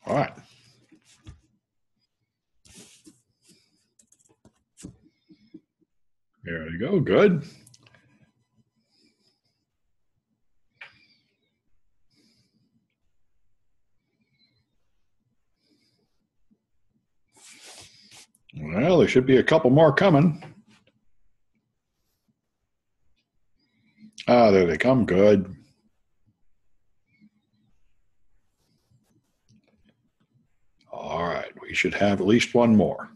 All right. There you go. Good. Well, there should be a couple more coming. Ah, there they come. Good. All right. We should have at least one more.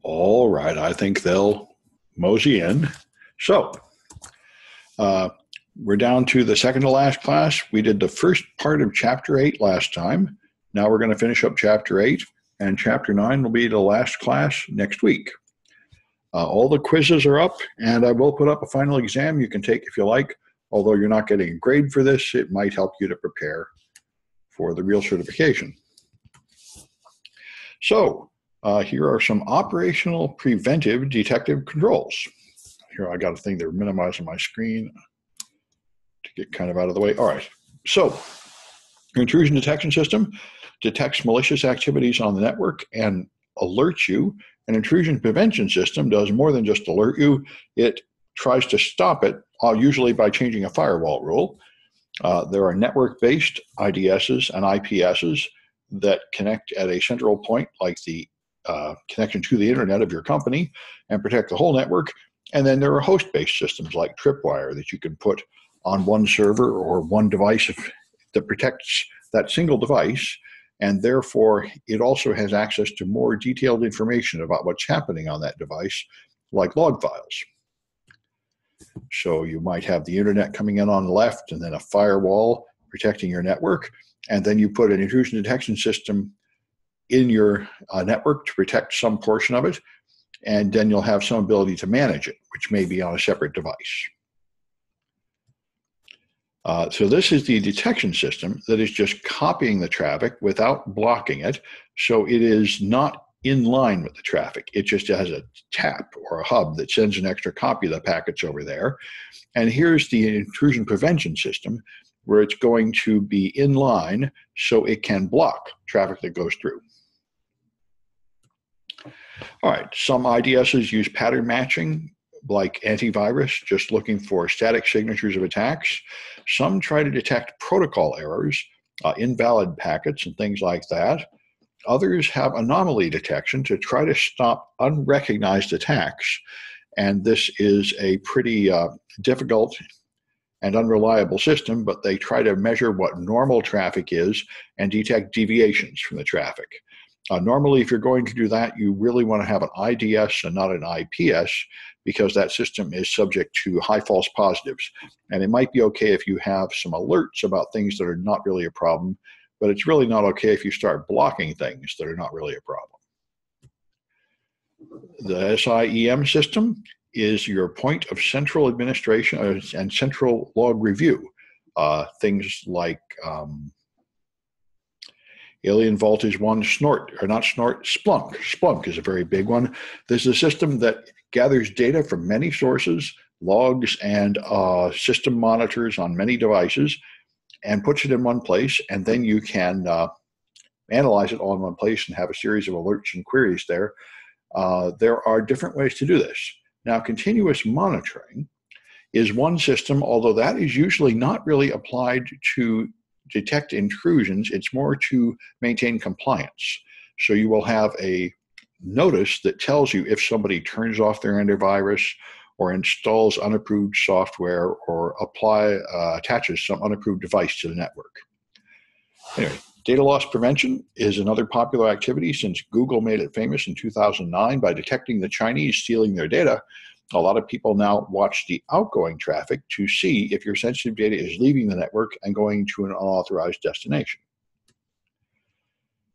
All right, I think they'll mosey in. So we're down to the second to last class. We did the first part of Chapter 8 last time. Now we're going to finish up Chapter 8, and Chapter 9 will be the last class next week. All the quizzes are up, and I will put up a final exam you can take if you like. Although you're not getting a grade for this, it might help you to prepare for the real certification. So, here are some operational preventive detective controls. Here I got a thing they're minimizing my screen to get kind of out of the way. All right, so your intrusion detection system detects malicious activities on the network and alerts you. An intrusion prevention system does more than just alert you. It tries to stop it, usually by changing a firewall rule. There are network-based IDSs and IPSs that connect at a central point, like the connection to the internet of your company, and protect the whole network. And then there are host-based systems like Tripwire that you can put on one server or one device that protects that single device, and therefore it also has access to more detailed information about what's happening on that device, like log files. So you might have the internet coming in on the left and then a firewall protecting your network, and then you put an intrusion detection system in your network to protect some portion of it, and then you'll have some ability to manage it, which may be on a separate device. So this is the detection system that is just copying the traffic without blocking it, so it is not in line with the traffic. It just has a tap or a hub that sends an extra copy of the packets over there. And here's the intrusion prevention system, where it's going to be in line so it can block traffic that goes through. All right, some IDSs use pattern matching, like Antivirus, just looking for static signatures of attacks. Some try to detect protocol errors, invalid packets, and things like that. Others have anomaly detection to try to stop unrecognized attacks. And this is a pretty difficult and unreliable system, but they try to measure what normal traffic is and detect deviations from the traffic. Normally, if you're going to do that, you really want to have an IDS and not an IPS, because that system is subject to high false positives. And it might be okay if you have some alerts about things that are not really a problem, but it's really not okay if you start blocking things that are not really a problem. The SIEM system is your point of central administration and central log review. Things like Alien Vault is one, Splunk. Splunk is a very big one. This is a system that gathers data from many sources, logs, and system monitors on many devices, and puts it in one place, and then you can analyze it all in one place and have a series of alerts and queries there. There are different ways to do this. Now, continuous monitoring is one system, although that is usually not really applied to detect intrusions. It's more to maintain compliance. So you will have a notice that tells you if somebody turns off their antivirus or installs unapproved software or attaches some unapproved device to the network. Anyway, data loss prevention is another popular activity since Google made it famous in 2009 by detecting the Chinese stealing their data. A lot of people now watch the outgoing traffic to see if your sensitive data is leaving the network and going to an unauthorized destination.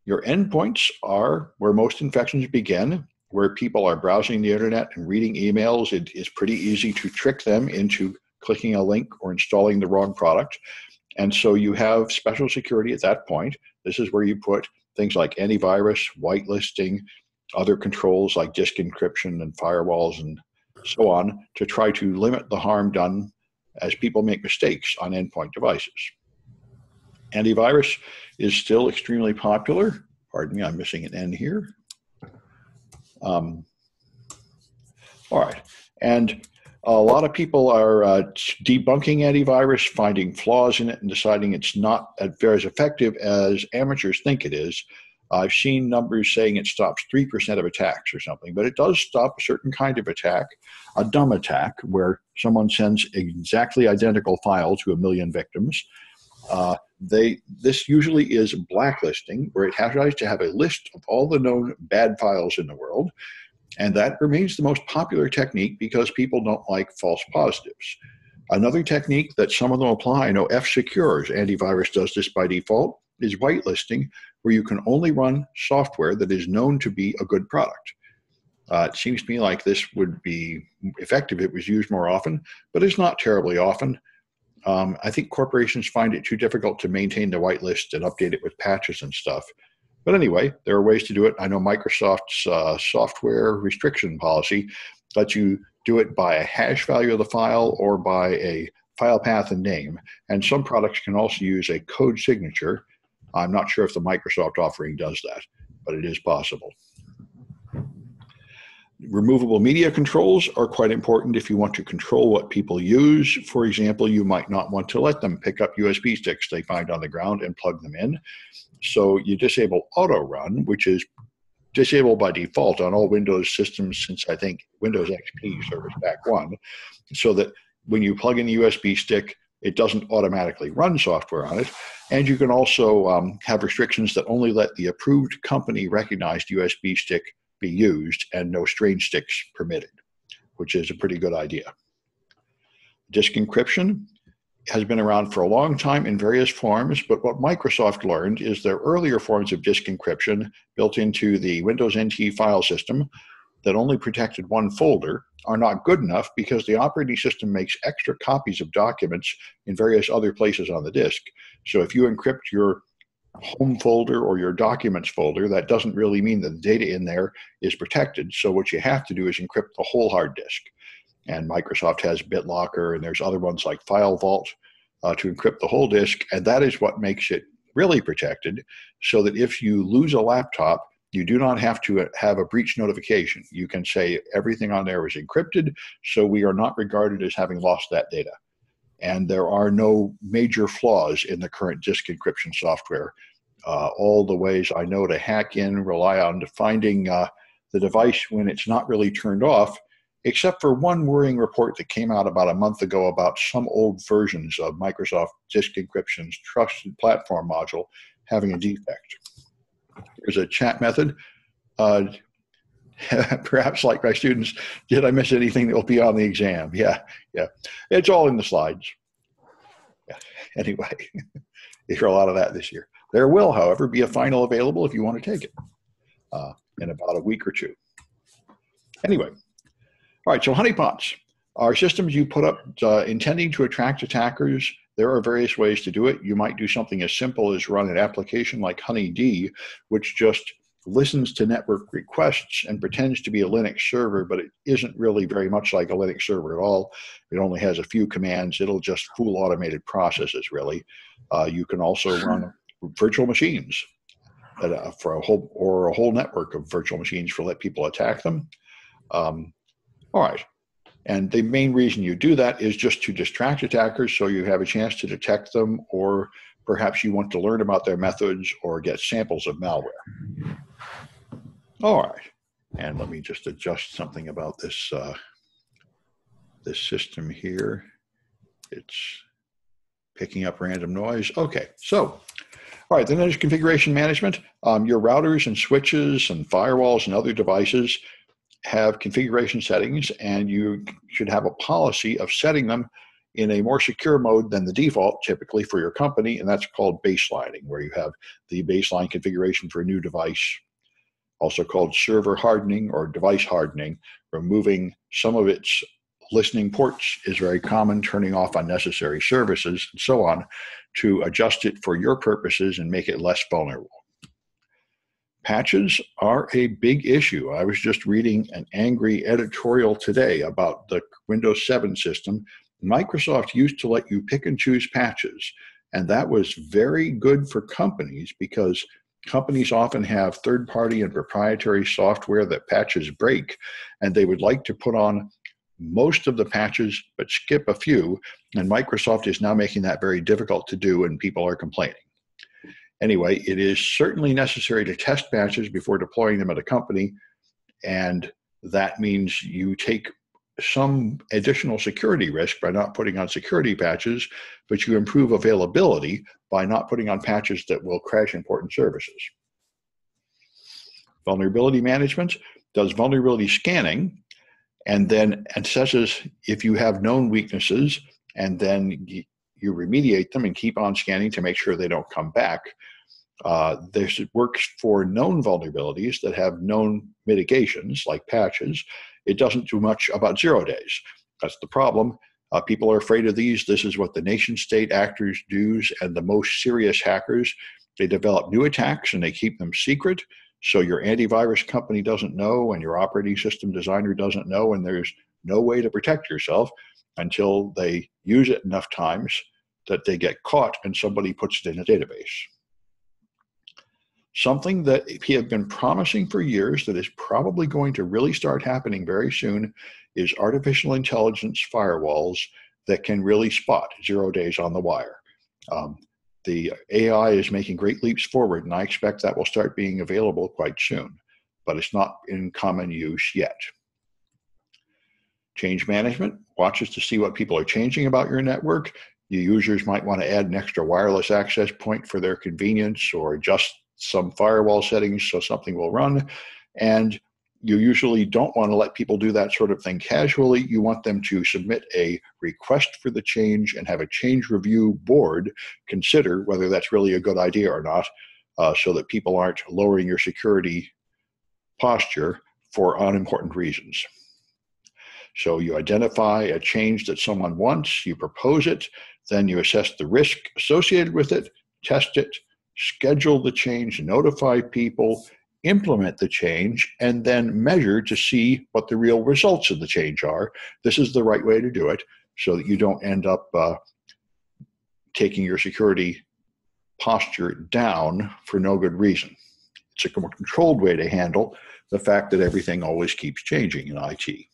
Your endpoints are where most infections begin. where people are browsing the internet and reading emails, it is pretty easy to trick them into clicking a link or installing the wrong product. And so you have special security at that point. This is where you put things like antivirus, whitelisting, other controls like disk encryption and firewalls and so on to try to limit the harm done as people make mistakes on endpoint devices. Antivirus is still extremely popular. Pardon me, I'm missing an N here. All right. And a lot of people are debunking antivirus, finding flaws in it, and deciding it's not as effective as amateurs think it is. I've seen numbers saying it stops 3% of attacks or something, but it does stop a certain kind of attack, a dumb attack, where someone sends exactly identical file to a million victims. This usually is blacklisting, where it tries to have a list of all the known bad files in the world. And that remains the most popular technique because people don't like false positives. Another technique that some of them apply, I know F-Secure's antivirus does this by default, is whitelisting, where you can only run software that is known to be a good product. It seems to me like this would be effective if it was used more often, but it's not terribly often. I think corporations find it too difficult to maintain the whitelist and update it with patches and stuff. But anyway, there are ways to do it. I know Microsoft's software restriction policy lets you do it by a hash value of the file or by a file path and name. And some products can also use a code signature. I'm not sure if the Microsoft offering does that, but it is possible. Removable media controls are quite important if you want to control what people use. For example, you might not want to let them pick up USB sticks they find on the ground and plug them in. So you disable auto run, which is disabled by default on all Windows systems since I think Windows XP Service Pack 1, so that when you plug in the USB stick, it doesn't automatically run software on it. And you can also have restrictions that only let the approved company recognized USB stick be used and no strange sticks permitted, which is a pretty good idea. Disk encryption has been around for a long time in various forms, but what Microsoft learned is there earlier forms of disk encryption built into the Windows NT file system that only protected one folder are not good enough because the operating system makes extra copies of documents in various other places on the disk. So if you encrypt your home folder or your documents folder, that doesn't really mean that the data in there is protected. So what you have to do is encrypt the whole hard disk. And Microsoft has BitLocker, and there's other ones like File Vault to encrypt the whole disk. And that is what makes it really protected, so that if you lose a laptop, you do not have to have a breach notification. You can say everything on there is encrypted, so we are not regarded as having lost that data. And there are no major flaws in the current disk encryption software. All the ways I know to hack in rely on finding the device when it's not really turned off, except for one worrying report that came out about a month ago about some old versions of Microsoft Disk Encryption's Trusted Platform module having a defect. There's a chat method. Perhaps like my students, did I miss anything that will be on the exam? Yeah. It's all in the slides. Yeah. Anyway, you hear a lot of that this year. There will, however, be a final available if you want to take it in about a week or two. Anyway. All right, so honeypots are systems you put up intending to attract attackers. There are various ways to do it. You might do something as simple as run an application like HoneyD, which just listens to network requests and pretends to be a Linux server, but it isn't really very much like a Linux server at all. It only has a few commands. It'll just fool automated processes, really. You can also run virtual machines for a whole network of virtual machines to let people attack them. All right, and the main reason you do that is just to distract attackers so you have a chance to detect them, or perhaps you want to learn about their methods or get samples of malware. All right, and let me just adjust something about this, this system here. It's picking up random noise. Okay, so, all right, then there's configuration management. Your routers and switches and firewalls and other devices have configuration settings, and you should have a policy of setting them in a more secure mode than the default typically for your company, and that's called baselining, where you have the baseline configuration for a new device also called server hardening or device hardening. Removing some of its listening ports is very common, turning off unnecessary services and so on to adjust it for your purposes and make it less vulnerable. Patches are a big issue. I was just reading an angry editorial today about the Windows 7 system. Microsoft used to let you pick and choose patches, and that was very good for companies because companies often have third-party and proprietary software that patches break, and they would like to put on most of the patches but skip a few, and Microsoft is now making that very difficult to do, and people are complaining. Anyway, it is certainly necessary to test patches before deploying them at a company, and that means you take some additional security risk by not putting on security patches, but you improve availability by not putting on patches that will crash important services. Vulnerability management does vulnerability scanning and then assesses if you have known weaknesses, and then you remediate them and keep on scanning to make sure they don't come back. This works for known vulnerabilities that have known mitigations like patches. It doesn't do much about 0 days. That's the problem. People are afraid of these. This is what the nation state actors do, and the most serious hackers. They develop new attacks and they keep them secret, so your antivirus company doesn't know and your operating system designer doesn't know, and there's no way to protect yourself until they use it enough times that they get caught and somebody puts it in a database. Something that we have been promising for years that is probably going to really start happening very soon is artificial intelligence firewalls that can really spot 0 days on the wire. The AI is making great leaps forward, and I expect that will start being available quite soon, but it's not in common use yet. Change management watches to see what people are changing about your network. Your users might want to add an extra wireless access point for their convenience or adjust some firewall settings so something will run. And you usually don't want to let people do that sort of thing casually. You want them to submit a request for the change and have a change review board consider whether that's really a good idea or not, so that people aren't lowering your security posture for unimportant reasons. So you identify a change that someone wants, you propose it, then you assess the risk associated with it, test it, schedule the change, notify people, implement the change, and then measure to see what the real results of the change are. This is the right way to do it so that you don't end up taking your security posture down for no good reason. It's a more controlled way to handle the fact that everything always keeps changing in IT.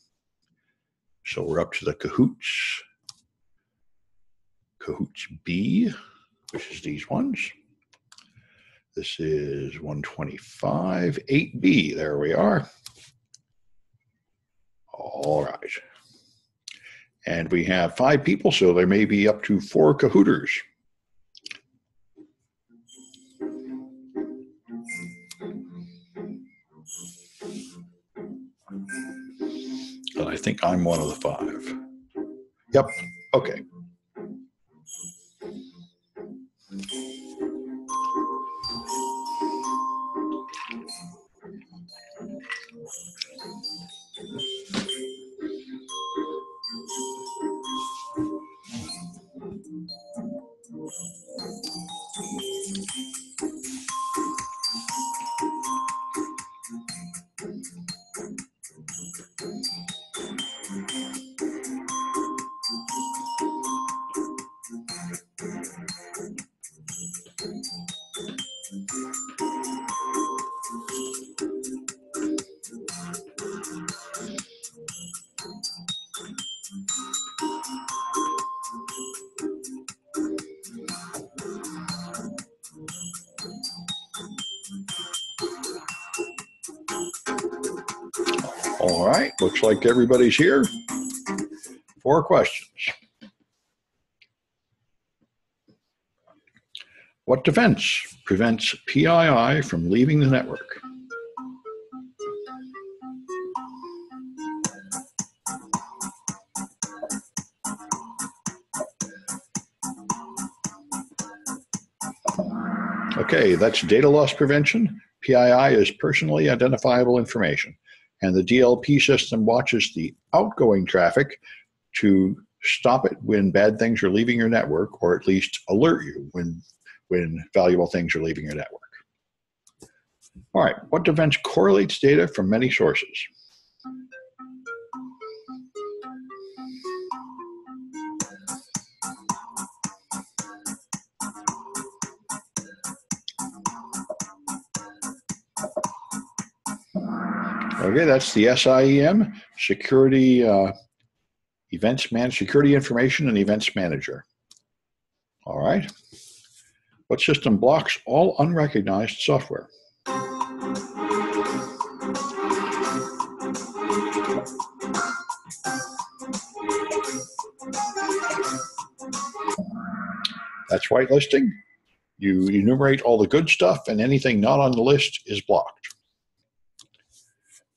So we're up to the Cahoots B, which is these ones. This is 125, 8B. There we are. All right. And we have 5 people, so there may be up to 4 Cahooters. And I think I'm one of the 5. Yep. Okay. All right, looks like everybody's here. 4 questions. What defense prevents PII from leaving the network? Okay, that's data loss prevention, PII is personally identifiable information, and the DLP system watches the outgoing traffic to stop it when bad things are leaving your network, or at least alert you when valuable things are leaving your network. All right, what events correlates data from many sources? Okay, that's the SIEM, Security Security Information and Events Manager. All right. What system blocks all unrecognized software? That's whitelisting. You enumerate all the good stuff, and anything not on the list is blocked.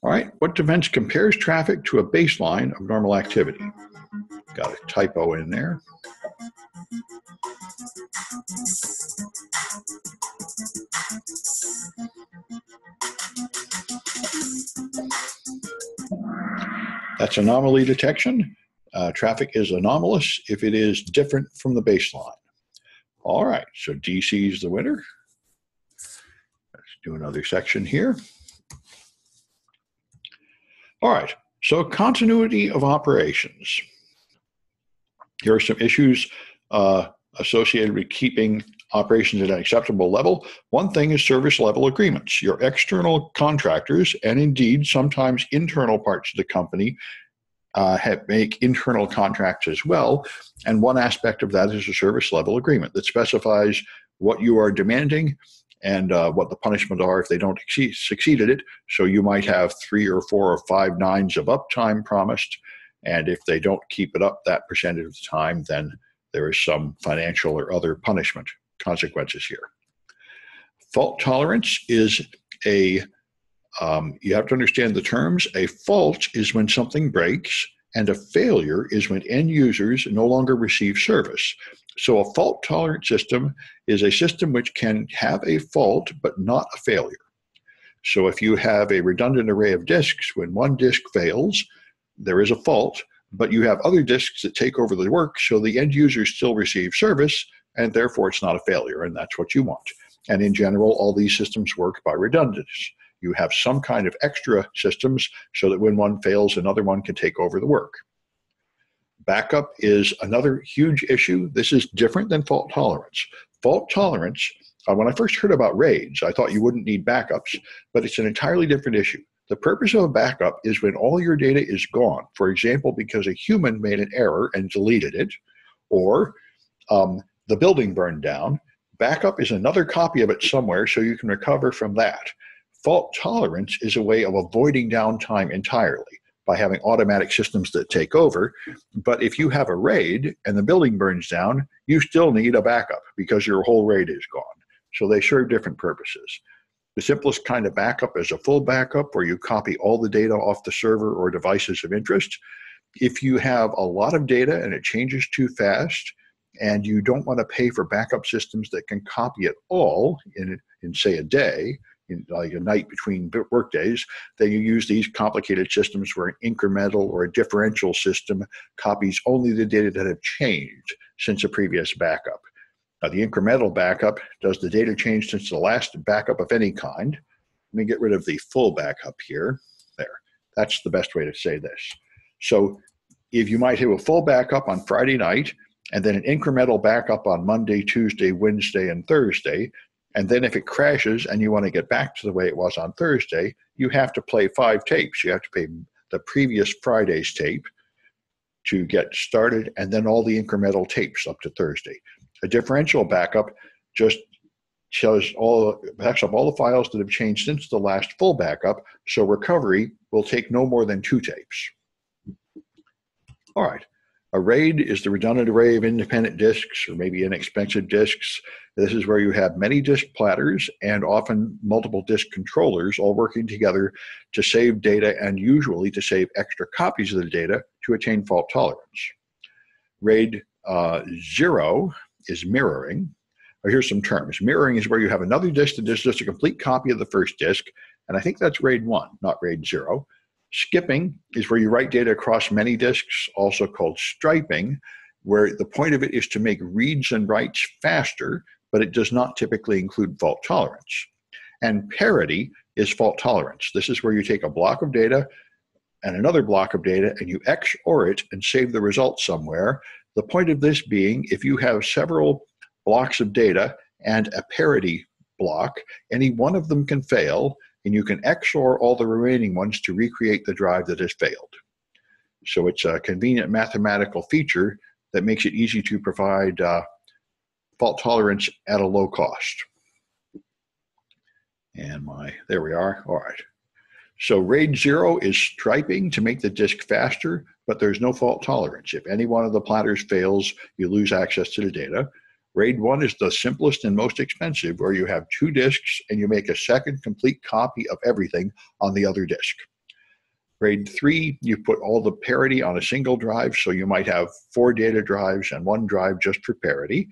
All right, what events compares traffic to a baseline of normal activity? Got a typo in there. That's anomaly detection. Traffic is anomalous if it is different from the baseline. All right, so DC is the winner. Let's do another section here. All right, so continuity of operations. Here are some issues associated with keeping operations at an acceptable level. One thing is service level agreements. Your external contractors, and indeed sometimes internal parts of the company, make internal contracts as well. And one aspect of that is a service level agreement that specifies what you are demanding and what the punishment are if they don't succeed at it. So you might have 3 or 4 or 5 nines of uptime promised. And if they don't keep it up that percentage of the time, then there is some financial or other punishment consequences here. Fault tolerance is you have to understand the terms. A fault is when something breaks, and a failure is when end users no longer receive service. So a fault-tolerant system is a system which can have a fault but not a failure. So if you have a redundant array of disks, when one disk fails, there is a fault, but you have other disks that take over the work, so the end user still receives service, and therefore it's not a failure, and that's what you want. And in general, all these systems work by redundancy. You have some kind of extra systems so that when one fails, another one can take over the work. Backup is another huge issue. This is different than fault tolerance. Fault tolerance, when I first heard about RAIDs, I thought you wouldn't need backups, but it's an entirely different issue. The purpose of a backup is when all your data is gone. For example, because a human made an error and deleted it, or the building burned down. Backup is another copy of it somewhere so you can recover from that. Fault tolerance is a way of avoiding downtime entirely by having automatic systems that take over. But if you have a RAID and the building burns down, you still need a backup because your whole RAID is gone. So they serve different purposes. The simplest kind of backup is a full backup where you copy all the data off the server or devices of interest. If you have a lot of data and it changes too fast and you don't want to pay for backup systems that can copy it all in say, a day, in like a night between work days, then you use these complicated systems where an incremental or a differential system copies only the data that have changed since a previous backup. Now, the incremental backup does the data change since the last backup of any kind. Let me get rid of the full backup here. There, that's the best way to say this. So if you might have a full backup on Friday night, and then an incremental backup on Monday, Tuesday, Wednesday, and Thursday, and then if it crashes and you want to get back to the way it was on Thursday, you have to play 5 tapes. You have to play the previous Friday's tape to get started, and then all the incremental tapes up to Thursday. A differential backup just backs up all the files that have changed since the last full backup, so recovery will take no more than 2 tapes. All right. A RAID is the redundant array of independent disks, or maybe inexpensive disks. This is where you have many disk platters and often multiple disk controllers all working together to save data and usually to save extra copies of the data to attain fault tolerance. RAID 0 is mirroring. here's some terms. Mirroring is where you have another disk that is just a complete copy of the first disk, and I think that's RAID 1, not RAID 0. Skipping is where you write data across many disks, also called striping, where the point of it is to make reads and writes faster, but it does not typically include fault tolerance. And parity is fault tolerance. This is where you take a block of data and another block of data, and you XOR it and save the results somewhere. The point of this being, if you have several blocks of data and a parity block, any one of them can fail, and you can XOR all the remaining ones to recreate the drive that has failed. So it's a convenient mathematical feature that makes it easy to provide fault tolerance at a low cost. And there we are. All right. So RAID 0 is striping to make the disk faster, but there's no fault tolerance. If any one of the platters fails, you lose access to the data. RAID 1 is the simplest and most expensive, where you have 2 disks and you make a second complete copy of everything on the other disk. RAID 3, you put all the parity on a single drive, so you might have 4 data drives and 1 drive just for parity.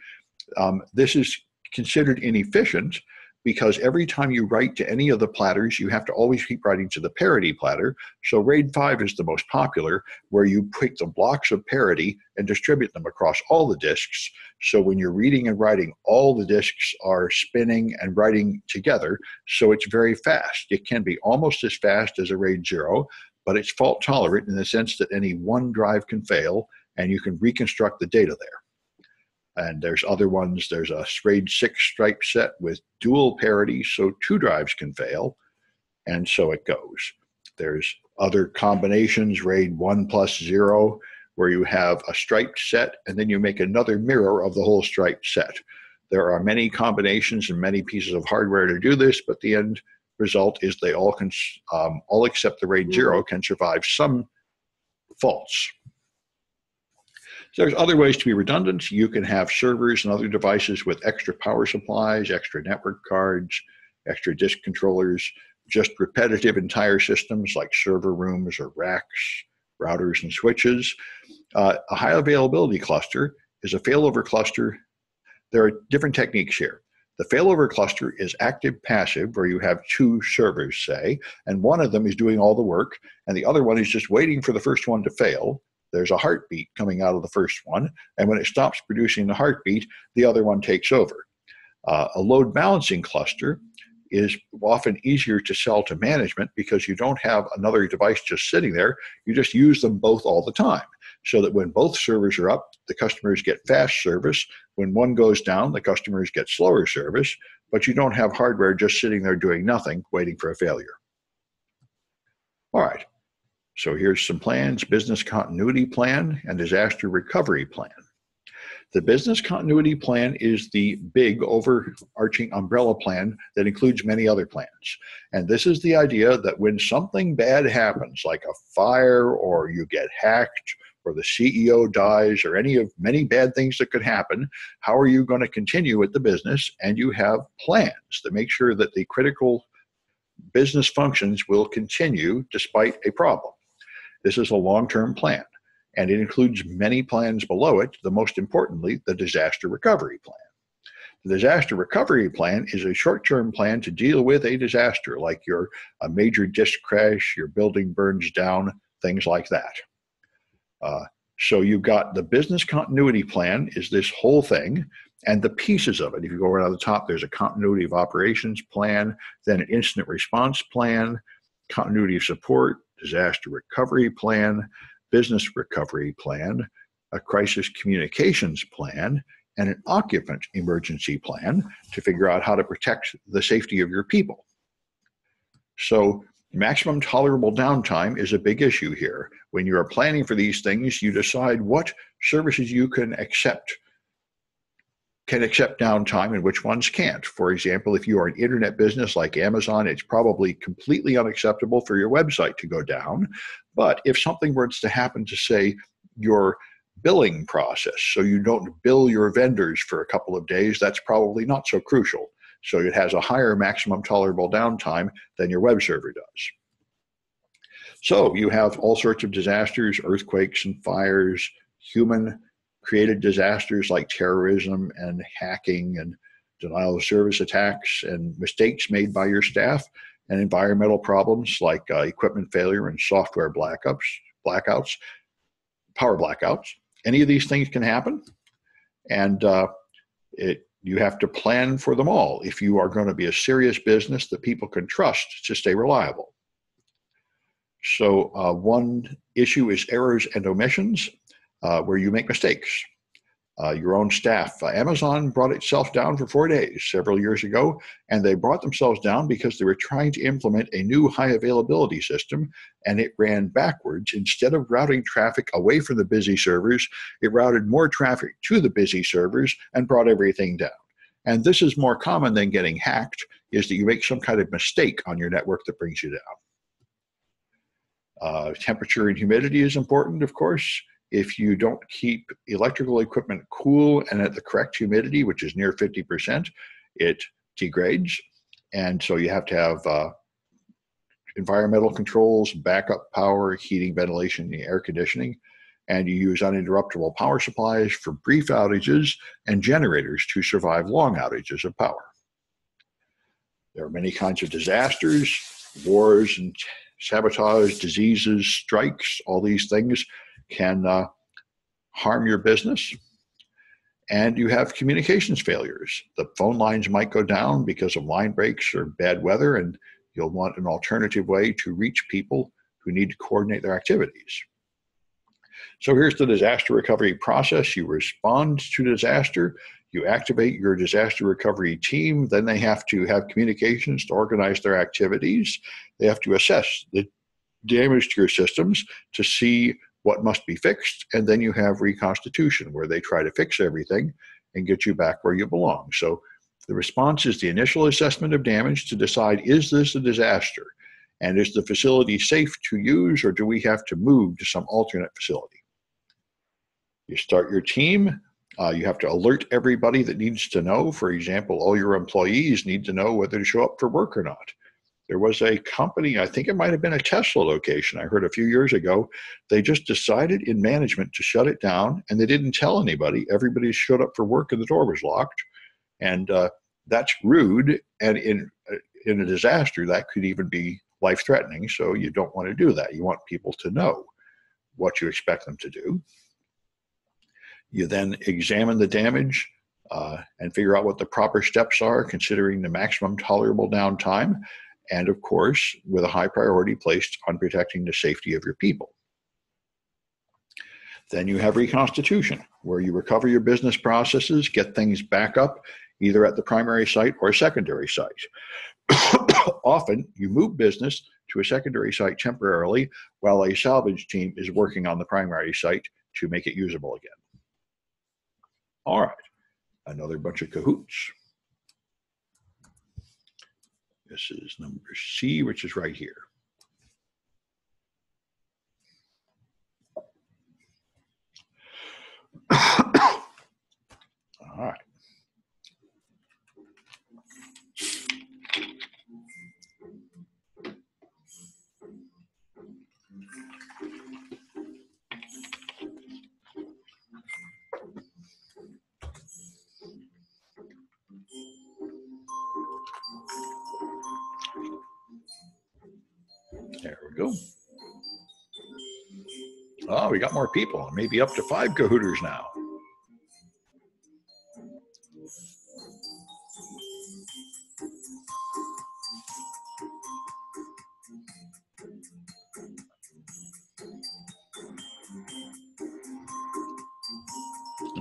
This is considered inefficient because every time you write to any of the platters, you have to always keep writing to the parity platter. So RAID 5 is the most popular, where you pick the blocks of parity and distribute them across all the disks. So when you're reading and writing, all the disks are spinning and writing together, so it's very fast. It can be almost as fast as a RAID 0, but it's fault tolerant in the sense that any one drive can fail, and you can reconstruct the data there. And there's other ones. There's a RAID 6 stripe set with dual parity, so 2 drives can fail, and so it goes. There's other combinations, RAID 1 plus 0, where you have a striped set, and then you make another mirror of the whole striped set. There are many combinations and many pieces of hardware to do this, but the end result is they all can, all except the RAID 0 can survive some faults. So there's other ways to be redundant. You can have servers and other devices with extra power supplies, extra network cards, extra disk controllers, just repetitive entire systems like server rooms or racks, routers and switches. A high availability cluster is a failover cluster. There are different techniques here. The failover cluster is active-passive, where you have 2 servers, say, and one of them is doing all the work, and the other one is just waiting for the first one to fail. There's a heartbeat coming out of the first one, and when it stops producing the heartbeat, the other one takes over. A load balancing cluster is often easier to sell to management because you don't have another device just sitting there. You just use them both all the time, so that when both servers are up, the customers get fast service. When one goes down, the customers get slower service, but you don't have hardware just sitting there doing nothing, waiting for a failure. All right. So here's some plans: business continuity plan and disaster recovery plan. The business continuity plan is the big overarching umbrella plan that includes many other plans. And this is the idea that when something bad happens, like a fire or you get hacked or the CEO dies or any of many bad things that could happen, how are you going to continue with the business? And you have plans to make sure that the critical business functions will continue despite a problem. This is a long-term plan, and it includes many plans below it, the most importantly, the disaster recovery plan. The disaster recovery plan is a short-term plan to deal with a disaster, like a major disk crash, your building burns down, things like that. So you've got the business continuity plan is this whole thing, and the pieces of it. If you go around the top, there's a continuity of operations plan, then an incident response plan, continuity of support, disaster recovery plan, business recovery plan, a crisis communications plan, and an occupant emergency plan to figure out how to protect the safety of your people. So maximum tolerable downtime is a big issue here. When you are planning for these things, you decide what services you can accept downtime and which ones can't. For example, if you are an internet business like Amazon, it's probably completely unacceptable for your website to go down. But if something were to happen to, say, your billing process, so you don't bill your vendors for a couple of days, that's probably not so crucial. So it has a higher maximum tolerable downtime than your web server does. So you have all sorts of disasters, earthquakes and fires, human created disasters like terrorism and hacking and denial of service attacks and mistakes made by your staff, and environmental problems like equipment failure and software blackouts, power blackouts. Any of these things can happen, and you have to plan for them all if you are going to be a serious business that people can trust to stay reliable. So one issue is errors and omissions, where you make mistakes. Your own staff. Amazon brought itself down for 4 days several years ago, and they brought themselves down because they were trying to implement a new high availability system, and it ran backwards. Instead of routing traffic away from the busy servers, it routed more traffic to the busy servers and brought everything down. And this is more common than getting hacked, is that you make some kind of mistake on your network that brings you down. Temperature and humidity is important, of course. If you don't keep electrical equipment cool and at the correct humidity, which is near 50%, it degrades. And so you have to have environmental controls, backup power, heating, ventilation, and air conditioning. And you use uninterruptible power supplies for brief outages and generators to survive long outages of power. There are many kinds of disasters, wars and sabotage, diseases, strikes. All these things can harm your business. And you have communications failures. The phone lines might go down because of line breaks or bad weather, and you'll want an alternative way to reach people who need to coordinate their activities. So here's the disaster recovery process. You respond to disaster, you activate your disaster recovery team, then they have to have communications to organize their activities. They have to assess the damage to your systems to see what must be fixed, and then you have Reconstitution, where they try to fix everything and get you back where you belong. So the response is the initial assessment of damage to decide, is this a disaster? And is the facility safe to use, or do we have to move to some alternate facility? You start your team. You have to alert everybody that needs to know. For example, all your employees need to know whether to show up for work or not. There was a company, I think it might have been a Tesla location, I heard a few years ago, they just decided in management to shut it down, and they didn't tell anybody. Everybody showed up for work and the door was locked. And that's rude, and in a disaster, that could even be life-threatening, so you don't want to do that. You want people to know what you expect them to do. You then examine the damage and figure out what the proper steps are, considering the maximum tolerable downtime, and of course, with a high priority placed on protecting the safety of your people. Then you have Reconstitution, where you recover your business processes, get things back up, either at the primary site or secondary site. Often, you move business to a secondary site temporarily while a salvage team is working on the primary site to make it usable again. All right, another bunch of cahoots. This is number C, which is right here. All right. There we go. Oh, we got more people, maybe up to 5 cahooters now.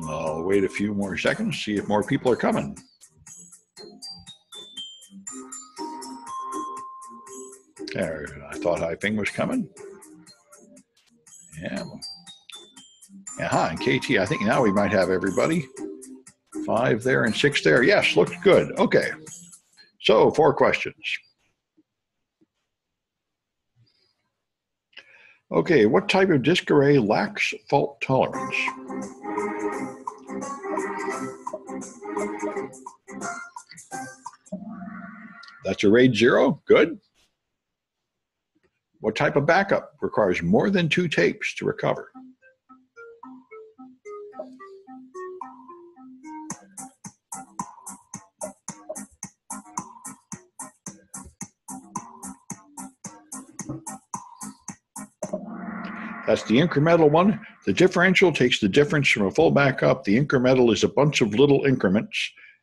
I'll wait a few more seconds, see if more people are coming. There, I thought Haifeng was coming. Yeah. And KT, I think now we might have everybody. 5 there and 6 there. Yes, looks good. Okay. So 4 questions. Okay, what type of disk array lacks fault tolerance? That's a RAID 0. Good. What type of backup requires more than 2 tapes to recover? That's the incremental one. The differential takes the difference from a full backup. The incremental is a bunch of little increments,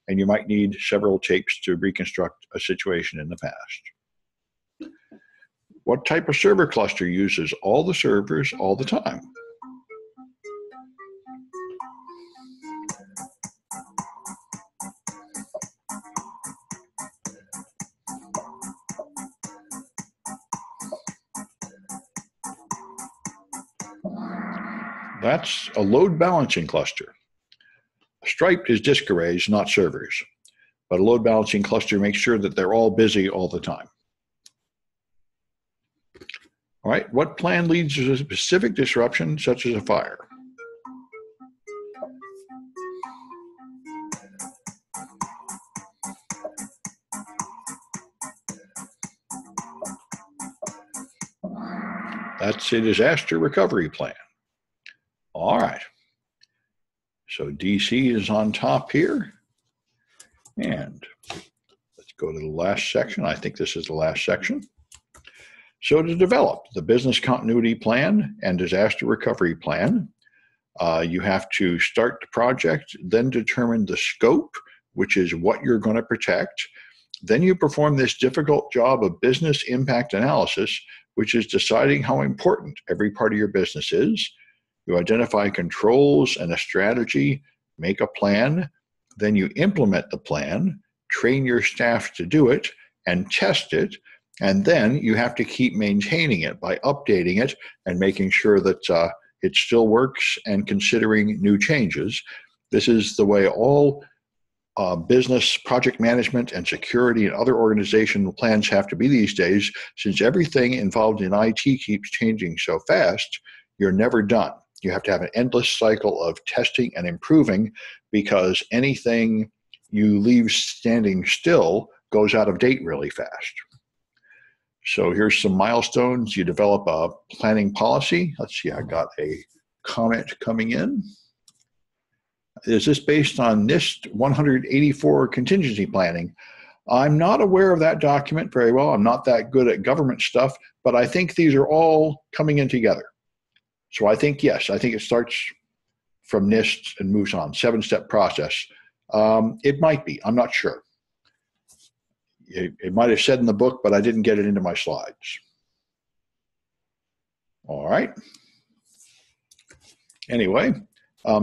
and you might need several takes to reconstruct a situation in the past. What type of server cluster uses all the servers all the time? That's a load balancing cluster. Striped is disk arrays, not servers. But a load balancing cluster makes sure that they're all busy all the time. All right, what plan leads to a specific disruption, such as a fire? That's a disaster recovery plan. All right. So DC is on top here. And let's go to the last section. I think this is the last section. So to develop the business continuity plan and disaster recovery plan, you have to start the project, then determine the scope, which is what you're going to protect. Then you perform this difficult job of business impact analysis, which is deciding how important every part of your business is. You identify controls and a strategy, make a plan, then you implement the plan, train your staff to do it, and test it, and then you have to keep maintaining it by updating it and making sure that it still works and considering new changes. This is the way all business, project management, and security and other organizational plans have to be these days. Since everything involved in IT keeps changing so fast, you're never done. You have to have an endless cycle of testing and improving, because anything you leave standing still goes out of date really fast. So here's some milestones. You develop a planning policy. Let's see, I got a comment coming in. Is this based on NIST 184 contingency planning? I'm not aware of that document very well. I'm not that good at government stuff, but I think these are all coming in together. So I think, yes, I think it starts from NIST and moves on, 7-step process. It might be, I'm not sure. It might have said in the book, but I didn't get it into my slides. All right. Anyway,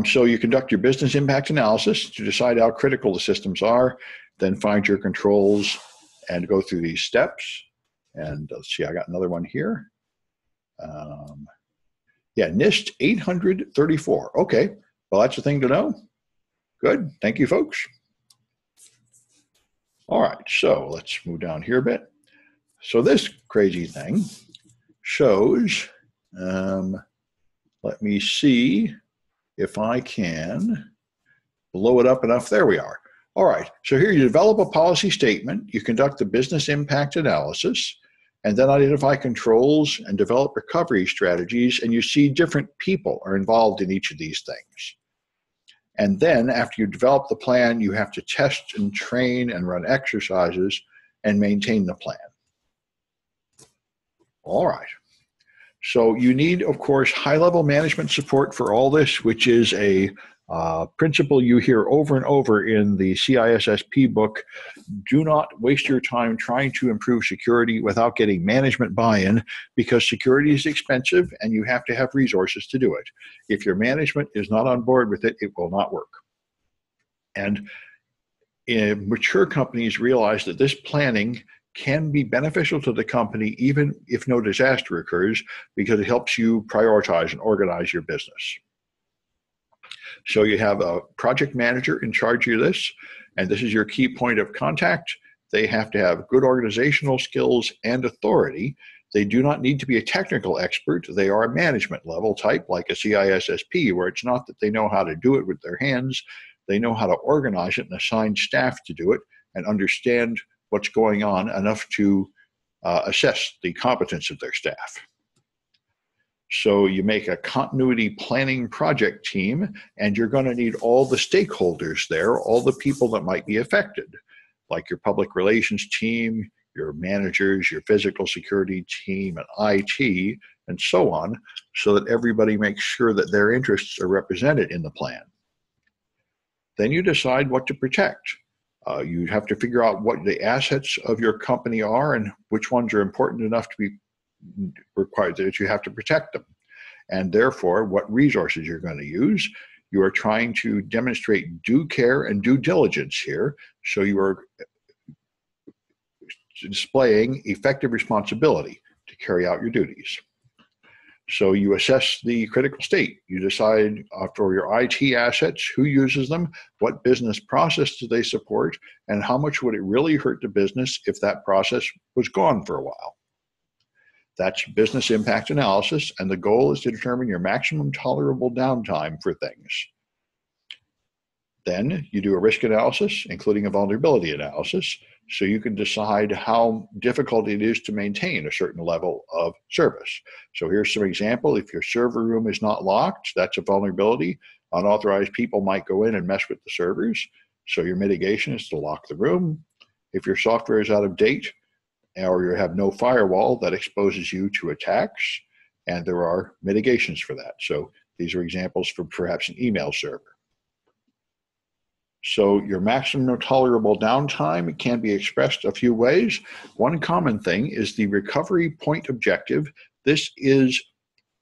so you conduct your business impact analysis to decide how critical the systems are, then find your controls and go through these steps. And let's see, I got another one here. Yeah, NIST 834. Okay, well, that's a thing to know. Good, thank you, folks. All right, so let's move down here a bit. So this crazy thing shows, let me see if I can blow it up enough. There we are. All right, so here you develop a policy statement, you conduct the business impact analysis, and then identify controls and develop recovery strategies, and you see different people are involved in each of these things. And then after you develop the plan, you have to test and train and run exercises and maintain the plan. All right. So you need, of course, high-level management support for all this, which is a principle you hear over and over in the CISSP book. Do not waste your time trying to improve security without getting management buy-in, because security is expensive and you have to have resources to do it. If your management is not on board with it, it will not work. And mature companies realize that this planning can be beneficial to the company even if no disaster occurs, because it helps you prioritize and organize your business. So you have a project manager in charge of this, and this is your key point of contact. They have to have good organizational skills and authority. They do not need to be a technical expert. They are a management level type, like a CISSP, where it's not that they know how to do it with their hands. They know how to organize it and assign staff to do it and understand what's going on enough to assess the competence of their staff. So you make a continuity planning project team, and you're going to need all the stakeholders there, all the people that might be affected, like your public relations team, your managers, your physical security team, and IT, and so on, so that everybody makes sure that their interests are represented in the plan. Then you decide what to protect. You have to figure out what the assets of your company are and which ones are important enough to be required that you have to protect them. And therefore, what resources you're going to use. You are trying to demonstrate due care and due diligence here. So you are displaying effective responsibility to carry out your duties. So you assess the critical state. You decide for your IT assets, who uses them, what business process do they support, and how much would it really hurt the business if that process was gone for a while. That's business impact analysis, and the goal is to determine your maximum tolerable downtime for things. Then you do a risk analysis, including a vulnerability analysis, so you can decide how difficult it is to maintain a certain level of service. So here's some example. If your server room is not locked, that's a vulnerability. Unauthorized people might go in and mess with the servers. So your mitigation is to lock the room. If your software is out of date, or you have no firewall, that exposes you to attacks, and there are mitigations for that. So these are examples for perhaps an email server. So your maximum tolerable downtime can be expressed a few ways. One common thing is the recovery point objective. This is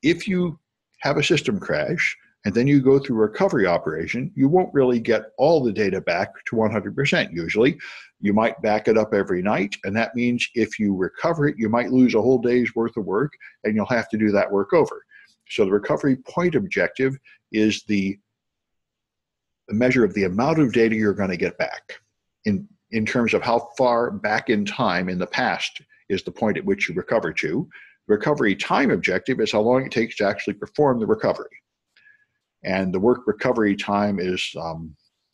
if you have a system crash and then you go through a recovery operation, you won't really get all the data back to 100% usually. You might back it up every night, and that means if you recover it, you might lose a whole day's worth of work, and you'll have to do that work over. So the recovery point objective is the measure of the amount of data you're going to get back in terms of how far back in time in the past is the point at which you recover to. Recovery time objective is how long it takes to actually perform the recovery. And the work recovery time is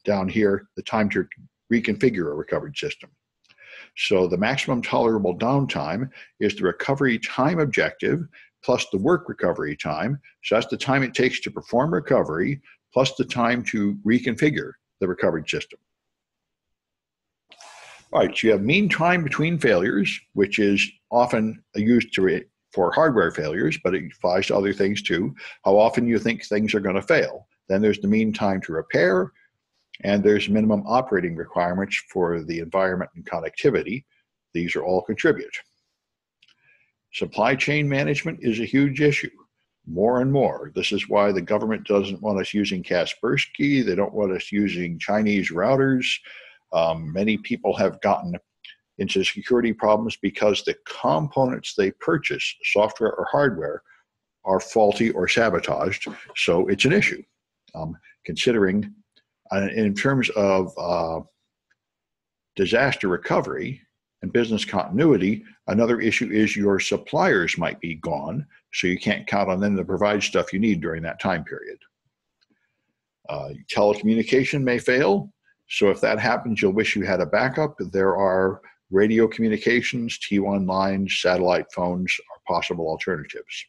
down here, the time to reconfigure a recovered system. So the maximum tolerable downtime is the recovery time objective plus the work recovery time. So that's the time it takes to perform recovery plus the time to reconfigure the recovered system. All right, so you have mean time between failures, which is often used for hardware failures, but it applies to other things too. How often you think things are going to fail. Then there's the mean time to repair, and there's minimum operating requirements for the environment and connectivity. These are all contribute. Supply chain management is a huge issue. More and more. This is why the government doesn't want us using Kaspersky. They don't want us using Chinese routers. Many people have gotten into security problems because the components they purchase, software or hardware, are faulty or sabotaged. So it's an issue. Considering in terms of disaster recovery and business continuity, another issue is your suppliers might be gone, so you can't count on them to provide stuff you need during that time period. Telecommunication may fail, so if that happens, you'll wish you had a backup. There are radio communications, T1 lines, satellite phones are possible alternatives.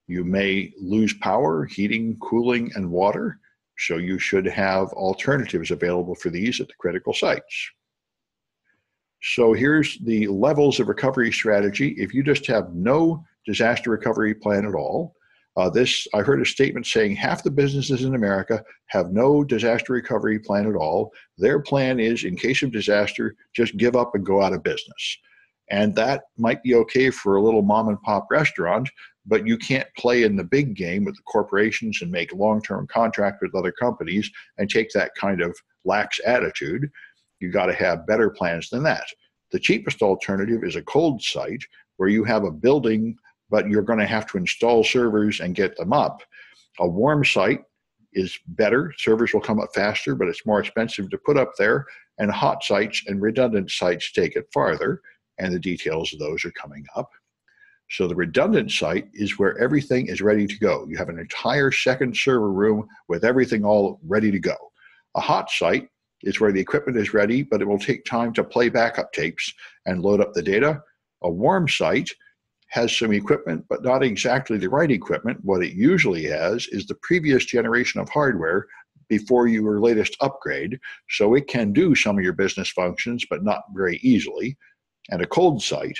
You may lose power, heating, cooling, and water, so you should have alternatives available for these at the critical sites. So here's the levels of recovery strategy. If you just have no disaster recovery plan at all, I heard a statement saying half the businesses in America have no disaster recovery plan at all. Their plan is, in case of disaster, just give up and go out of business. And that might be okay for a little mom and pop restaurant, but you can't play in the big game with the corporations and make long-term contract with other companies and take that kind of lax attitude. You got to have better plans than that. The cheapest alternative is a cold site where you have a building, but you're going to have to install servers and get them up. A warm site is better. Servers will come up faster, but it's more expensive to put up there. And hot sites and redundant sites take it farther, and the details of those are coming up. So the redundant site is where everything is ready to go. You have an entire second server room with everything all ready to go. A hot site is where the equipment is ready, but it will take time to play backup tapes and load up the data. A warm site has some equipment, but not exactly the right equipment. What it usually has is the previous generation of hardware before your latest upgrade, so it can do some of your business functions, but not very easily. And a cold site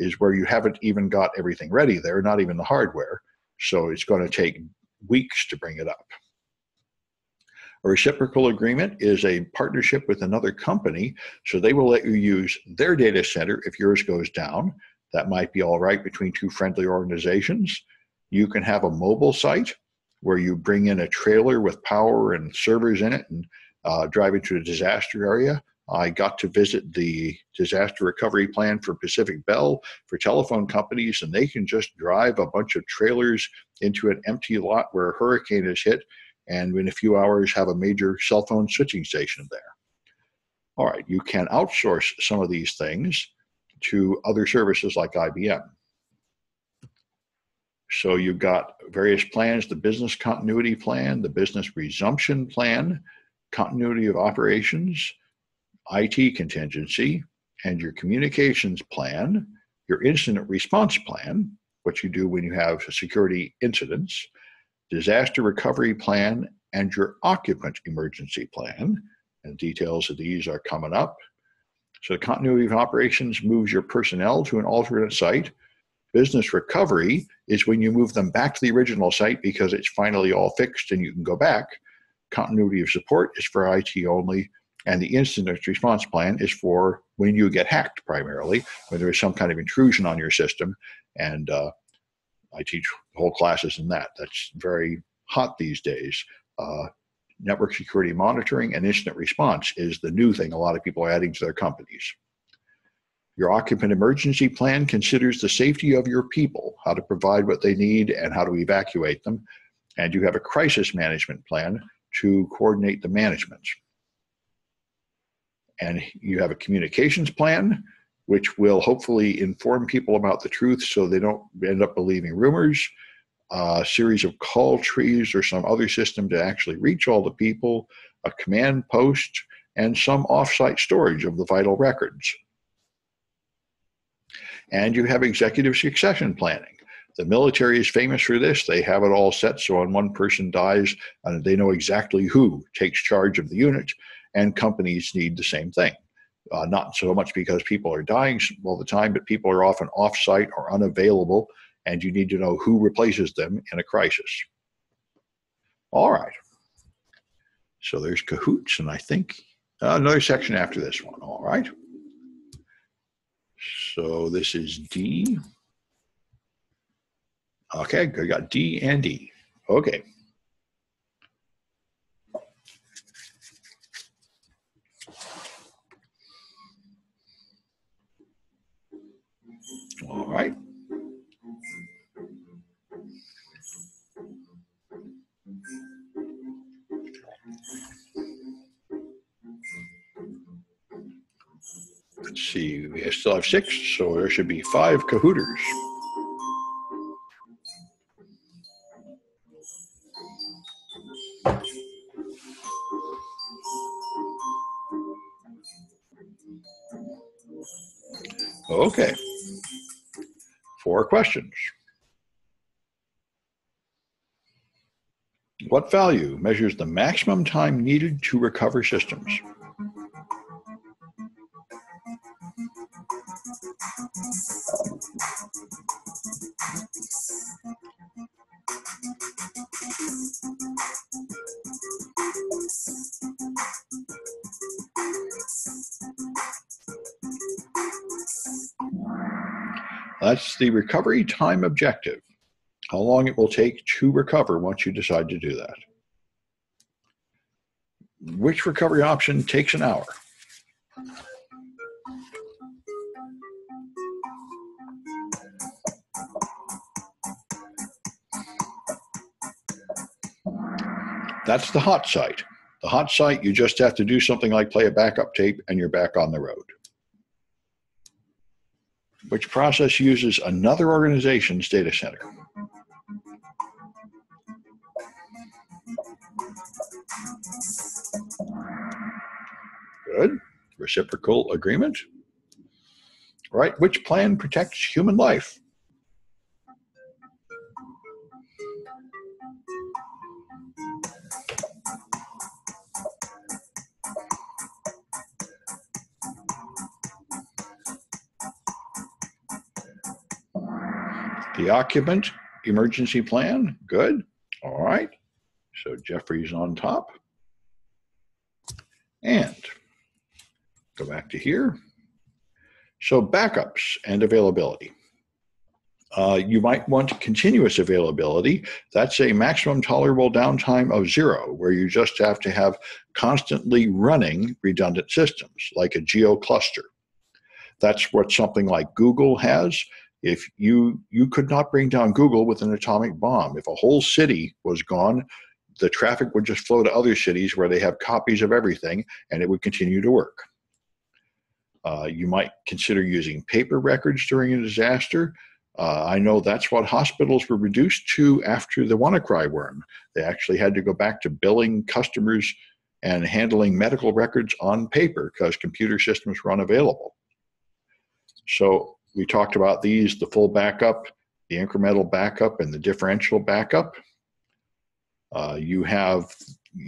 is where you haven't even got everything ready there, not even the hardware. So it's going to take weeks to bring it up. A reciprocal agreement is a partnership with another company, so they will let you use their data center if yours goes down. That might be all right between two friendly organizations. You can have a mobile site where you bring in a trailer with power and servers in it and drive into a disaster area. I got to visit the disaster recovery plan for Pacific Bell for telephone companies, and they can just drive a bunch of trailers into an empty lot where a hurricane has hit, and in a few hours have a major cell phone switching station there. All right, you can outsource some of these things to other services like IBM. So you've got various plans: the business continuity plan, the business resumption plan, continuity of operations, IT contingency, and your communications plan, your incident response plan, what you do when you have security incidents, disaster recovery plan, and your occupant emergency plan. And details of these are coming up. So the continuity of operations moves your personnel to an alternate site. Business recovery is when you move them back to the original site because it's finally all fixed and you can go back. Continuity of support is for IT only. And the incident response plan is for when you get hacked primarily, when there is some kind of intrusion on your system. And I teach whole classes in that. That's very hot these days. Network security monitoring and incident response is the new thing a lot of people are adding to their companies. Your occupant emergency plan considers the safety of your people, how to provide what they need and how to evacuate them. And you have a crisis management plan to coordinate the management. And you have a communications plan, which will hopefully inform people about the truth so they don't end up believing rumors, a series of call trees or some other system to actually reach all the people, a command post, and some offsite storage of the vital records. And you have executive succession planning. The military is famous for this. They have it all set so when one person dies, they know exactly who takes charge of the unit, and companies need the same thing. Not so much because people are dying all the time, but people are often off-site or unavailable, and you need to know who replaces them in a crisis. All right. So there's cahoots, and I think another section after this one. All right. So this is D. Okay, I got D and E. Okay. All right. Let's see, we still have 6, so there should be 5 cahooters. Okay. 4 questions. What value measures the maximum time needed to recover systems? That's the recovery time objective. How long it will take to recover once you decide to do that. Which recovery option takes an hour? That's the hot site. The hot site, you just have to do something like play a backup tape and you're back on the road. Which process uses another organization's data center? Good. Reciprocal agreement. All right. Which plan protects human life? The occupant emergency plan, good. All right, so Jeffrey's on top. And go back to here. So backups and availability. You might want continuous availability. That's a maximum tolerable downtime of 0, where you just have to have constantly running redundant systems, like a geo cluster. That's what something like Google has. If you could not bring down Google with an atomic bomb. If a whole city was gone, the traffic would just flow to other cities where they have copies of everything, and it would continue to work. You might consider using paper records during a disaster. I know that's what hospitals were reduced to after the WannaCry worm. They actually had to go back to billing customers and handling medical records on paper because computer systems were unavailable. So we talked about these, the full backup, the incremental backup, and the differential backup. You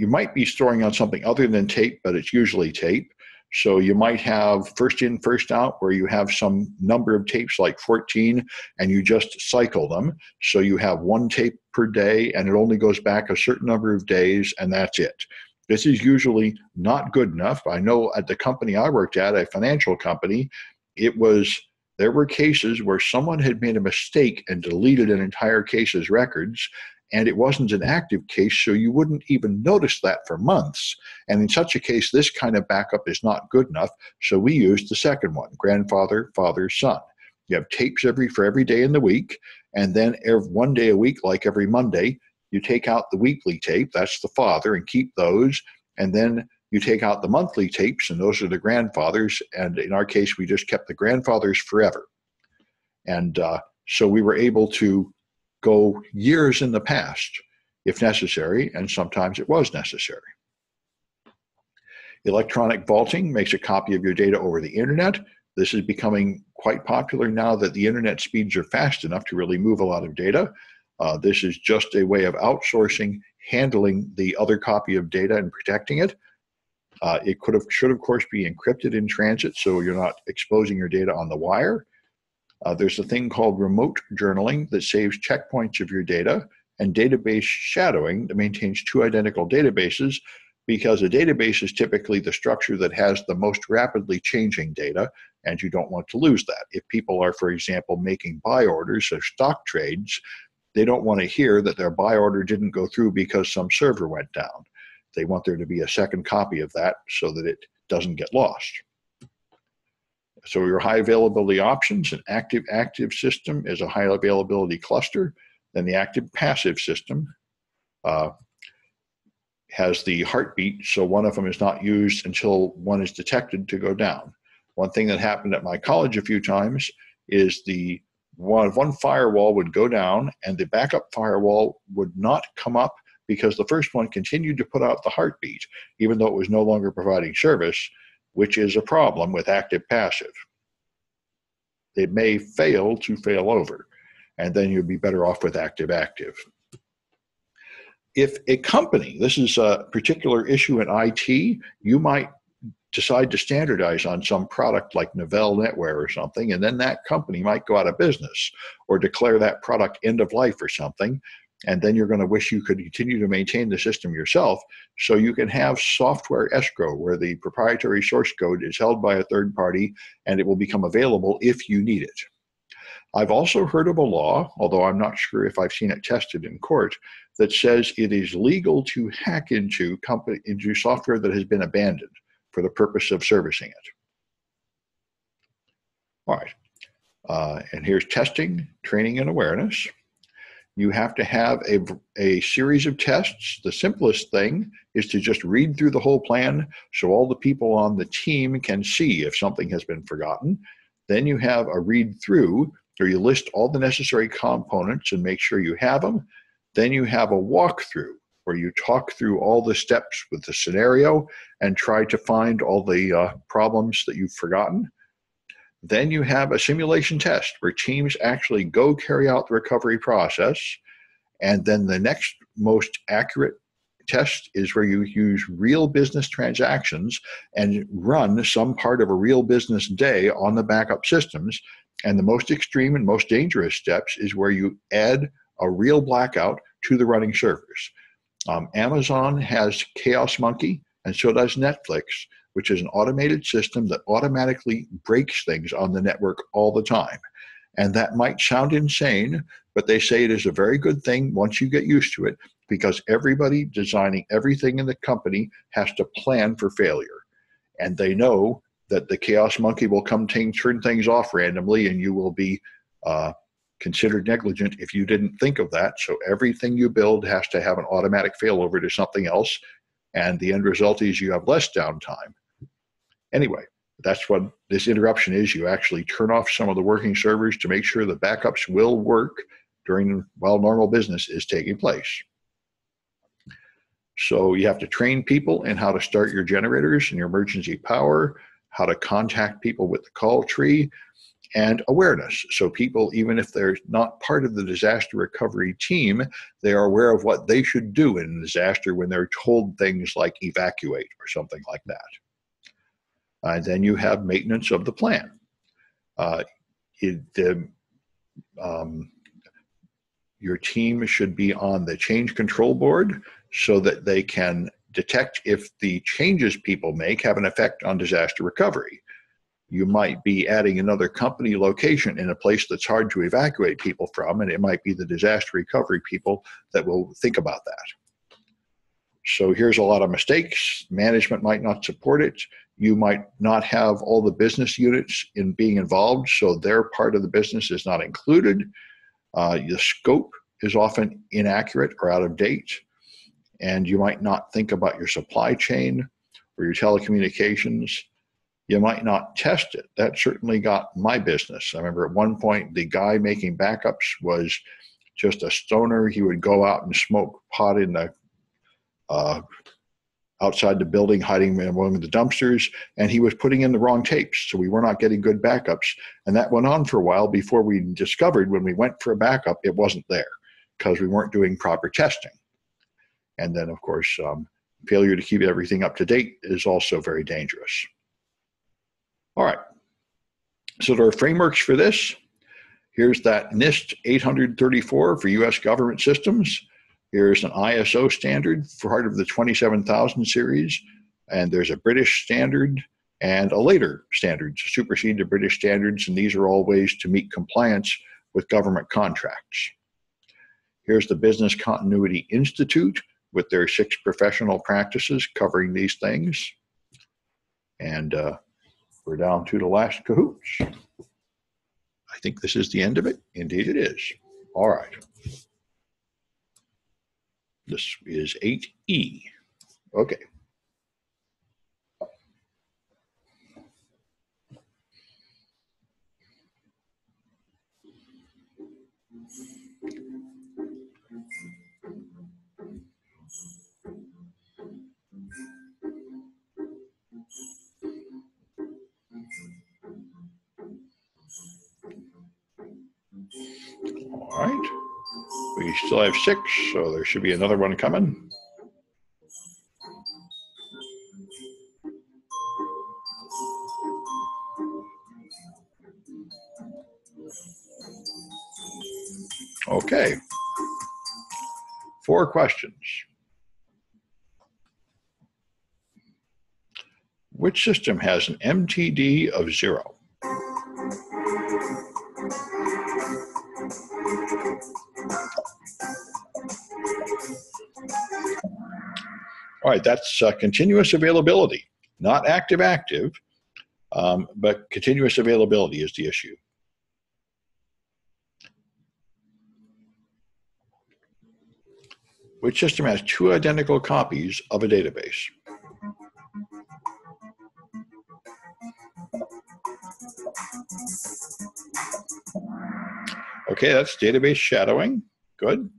might be storing on something other than tape, but it's usually tape. So you might have first in, first out, where you have some number of tapes like 14 and you just cycle them. So you have 1 tape per day and it only goes back a certain number of days and that's it. This is usually not good enough. I know at the company I worked at, a financial company, there were cases where someone had made a mistake and deleted an entire case's records, and it wasn't an active case, so you wouldn't even notice that for months. And in such a case, this kind of backup is not good enough, so we used the second one, grandfather, father, son. You have tapes for every day in the week, and then 1 day a week, like every Monday, you take out the weekly tape, that's the father, and keep those, and then you take out the monthly tapes, and those are the grandfathers, and in our case, we just kept the grandfathers forever. And so we were able to go years in the past if necessary, and sometimes it was necessary. Electronic vaulting makes a copy of your data over the internet. This is becoming quite popular now that the internet speeds are fast enough to really move a lot of data. This is just a way of outsourcing, handling the other copy of data and protecting it. It should of course be encrypted in transit, so you're not exposing your data on the wire. There's a thing called remote journaling that saves checkpoints of your data, and database shadowing that maintains 2 identical databases, because a database is typically the structure that has the most rapidly changing data, and you don't want to lose that. If people are, for example, making buy orders or stock trades, they don't want to hear that their buy order didn't go through because some server went down. They want there to be a second copy of that so that it doesn't get lost. So your high availability options, an active system is a high availability cluster. Then the active passive system has the heartbeat, so one of them is not used until one is detected to go down. One thing that happened at my college a few times is one firewall would go down and the backup firewall would not come up because the first one continued to put out the heartbeat, even though it was no longer providing service, which is a problem with active passive. It may fail to fail over, and then you'd be better off with active. If a company, this is a particular issue in IT, you might decide to standardize on some product like Novell NetWare or something, and then that company might go out of business or declare that product end of life or something, and then you're going to wish you could continue to maintain the system yourself. So you can have software escrow where the proprietary source code is held by a third party and it will become available if you need it. I've also heard of a law, although I'm not sure if I've seen it tested in court, that says it is legal to hack into software that has been abandoned for the purpose of servicing it. All right, and here's testing, training, and awareness. You have to have a series of tests. The simplest thing is to just read through the whole plan so all the people on the team can see if something has been forgotten. Then you have a read through where you list all the necessary components and make sure you have them. Then you have a walkthrough where you talk through all the steps with the scenario and try to find all the problems that you've forgotten. Then you have a simulation test where teams actually go carry out the recovery process. And then the next most accurate test is where you use real business transactions and run some part of a real business day on the backup systems And the most extreme and most dangerous steps is where you add a real blackout to the running servers. Amazon has Chaos Monkey, and so does Netflix, which is an automated system that automatically breaks things on the network all the time. And that might sound insane, but they say it is a very good thing once you get used to it, because everybody designing everything in the company has to plan for failure. And they know that the Chaos Monkey will come turn things off randomly, and you will be considered negligent if you didn't think of that. So everything you build has to have an automatic failover to something else, and the end result is you have less downtime. Anyway, that's what this interruption is. You actually turn off some of the working servers to make sure the backups will work while normal business is taking place. So you have to train people in how to start your generators and your emergency power, how to contact people with the call tree, and awareness. So people, even if they're not part of the disaster recovery team, they are aware of what they should do in a disaster when they're told things like evacuate or something like that. And then you have maintenance of the plan. Your team should be on the change control board so that they can detect if the changes people make have an effect on disaster recovery. You might be adding another company location in a place that's hard to evacuate people from, and it might be the disaster recovery people that will think about that. So here's a lot of mistakes. Management might not support it. You might not have all the business units in being involved, so their part of the business is not included. The scope is often inaccurate or out of date, and you might not think about your supply chain or your telecommunications. You might not test it. That certainly got my business. I remember at one point, the guy making backups was just a stoner. He would go out and smoke pot in the outside the building, hiding among the dumpsters, and he was putting in the wrong tapes, so we were not getting good backups. And that went on for a while before we discovered when we went for a backup, it wasn't there because we weren't doing proper testing. And then, of course, failure to keep everything up to date is also very dangerous. All right, so there are frameworks for this. Here's that NIST 834 for US government systems. Here's an ISO standard for part of the 27000 series, and there's a British standard and a later standard to supersede the British standards, and these are all ways to meet compliance with government contracts. Here's the Business Continuity Institute with their 6 professional practices covering these things. And we're down to the last cahoots. I think this is the end of it. Indeed it is. All right. This is 8E. Okay. All right. We still have 6, so there should be another one coming. Okay. 4 questions. Which system has an MTD of 0? All right, that's continuous availability, not active-active, but continuous availability is the issue. Which system has 2 identical copies of a database? Okay, that's database shadowing. Good.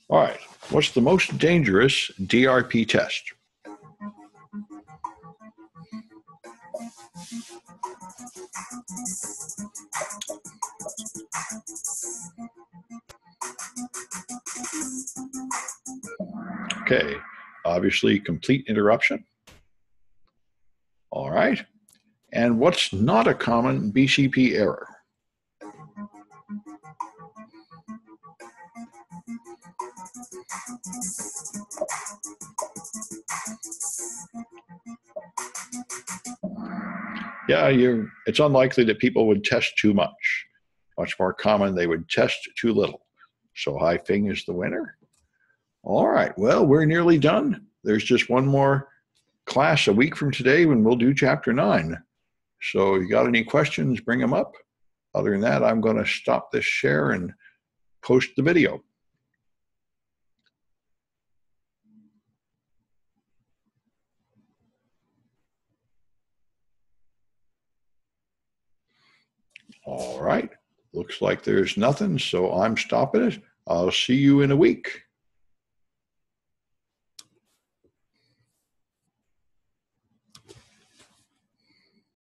All right, what's the most dangerous DRP test? Okay, obviously complete interruption. All right, And what's not a common BCP error? Yeah, it's unlikely that people would test too much. Much more common, they would test too little. So HiFing is the winner. All right, well, we're nearly done. There's just one more class a week from today when we'll do Chapter 9. So if you got any questions, bring them up. Other than that, I'm going to stop this share and post the video. All right, looks like there's nothing, so I'm stopping it. I'll see you in a week.